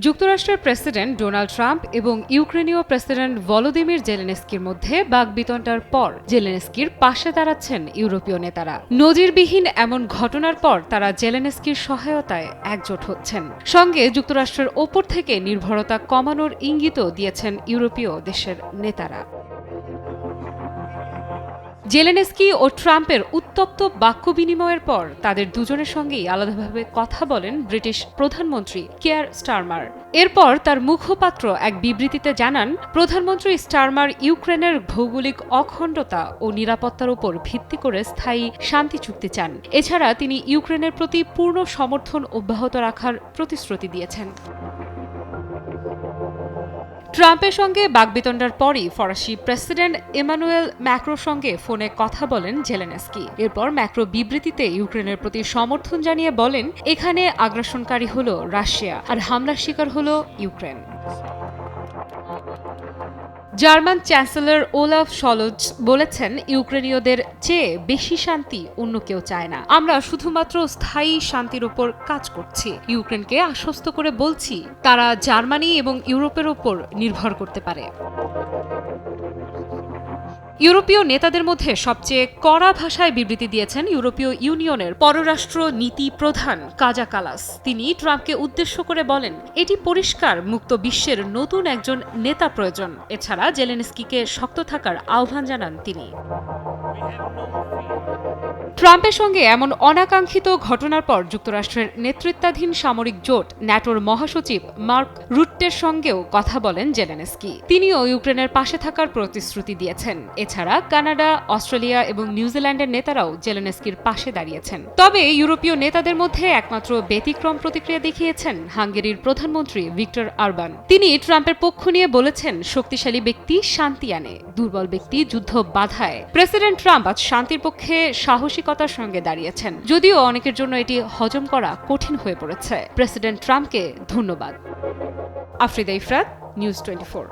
যুক্তরাষ্ট্রের president Donald Trump এবং ইউক্রেনীয় প্রেসিডেন্ট ভলোদিমির জেলেনস্কির মধ্যে বাকবিতণ্ডার পর জেলেনস্কির পাশে দাঁড়াচ্ছেন ইউরোপীয় নেতারা। নজিরবিহীন এমন ঘটনার পর তারা জেলেনস্কির সহায়তায় একজোট হচ্ছেন। সঙ্গে যুক্তরাষ্ট্রের ওপর থেকে নির্ভরতা কমানোর ইঙ্গিতও দিয়েছেন ইউরোপীয় দেশের নেতারা। জেলেনস্কি ও ট্রাম্পের উত্তপ্ত বাক্য বিনিময়ের পর তাদের দুজনের সঙ্গেই আলাদাভাবে কথা বলেন ব্রিটিশ প্রধানমন্ত্রী কিয়ার স্টারমার। এরপর তার মুখপাত্র এক বিবৃতিতে জানান, প্রধানমন্ত্রী স্টারমার ইউক্রেনের ভৌগোলিক অখণ্ডতা ও নিরাপত্তার উপর ভিত্তি করে স্থায়ী শান্তি চুক্তি চান। এছাড়া তিনি ইউক্রেনের প্রতি পূর্ণ সমর্থন অব্যাহত রাখার প্রতিশ্রুতি দিয়েছেন। ট্রাম্পের সঙ্গে বাকবিতণ্ডার পরই ফরাসি প্রেসিডেন্ট এমানুয়েল ম্যাক্রোর সঙ্গে ফোনে কথা বলেন জেলেনস্কি। এরপর ম্যাক্রো বিবৃতিতে ইউক্রেনের প্রতি সমর্থন জানিয়ে বলেন, এখানে আগ্রাসনকারী হল রাশিয়া আর হামলার শিকার হল ইউক্রেন। জার্মান চ্যান্সেলর ওলাফ শলজ বলেছেন, ইউক্রেনীয়দের চেয়ে বেশি শান্তি অন্য কেউ চায় না। আমরা শুধুমাত্র স্থায়ী শান্তির উপর কাজ করছি। ইউক্রেনকে আশ্বস্ত করে বলছি, তারা জার্মানি এবং ইউরোপের উপর নির্ভর করতে পারে। ইউরোপীয় নেতাদের মধ্যে সবচেয়ে কড়া ভাষায় বিবৃতি দিয়েছেন ইউরোপীয় ইউনিয়নের পররাষ্ট্র নীতি প্রধান কাজা কালাস। তিনি ট্রাম্পকে উদ্দেশ্য করে বলেন, এটি পরিষ্কার মুক্ত বিশ্বের নতুন একজন নেতা প্রয়োজন। এছাড়া জেলেনস্কিকে শক্ত থাকার আহ্বান জানান তিনি। ট্রাম্পের সঙ্গে এমন অনাকাঙ্ক্ষিত ঘটনার পর যুক্তরাষ্ট্রের নেতৃত্বাধীন সামরিক জোট ন্যাটোর মহাসচিব মার্ক রুট্টের সঙ্গেও কথা বলেন জেলেনস্কি। তিনিও ইউক্রেনের পাশে থাকার প্রতিশ্রুতি দিয়েছেন। এছাড়া কানাডা, অস্ট্রেলিয়া এবং নিউজিল্যান্ডের নেতারাও জেলেনস্কির পাশে দাঁড়িয়েছেন। তবে ইউরোপীয় নেতাদের মধ্যে একমাত্র ব্যতিক্রম প্রতিক্রিয়া দেখিয়েছেন হাঙ্গেরির প্রধানমন্ত্রী ভিক্টর অরবান। তিনি ট্রাম্পের পক্ষ নিয়ে বলেছেন, শক্তিশালী ব্যক্তি শান্তি আনে, দুর্বল ব্যক্তি যুদ্ধ বাধায়। প্রেসিডেন্ট ট্রাম্প আজ শান্তির পক্ষে সাহসিকতার সঙ্গে দাঁড়িয়েছেন, যদিও অনেকের জন্য এটি হজম করা কঠিন হয়ে পড়েছে। প্রেসিডেন্ট ট্রাম্পকে ধন্যবাদ। আফরিদা ইফরাত, নিউজ 24।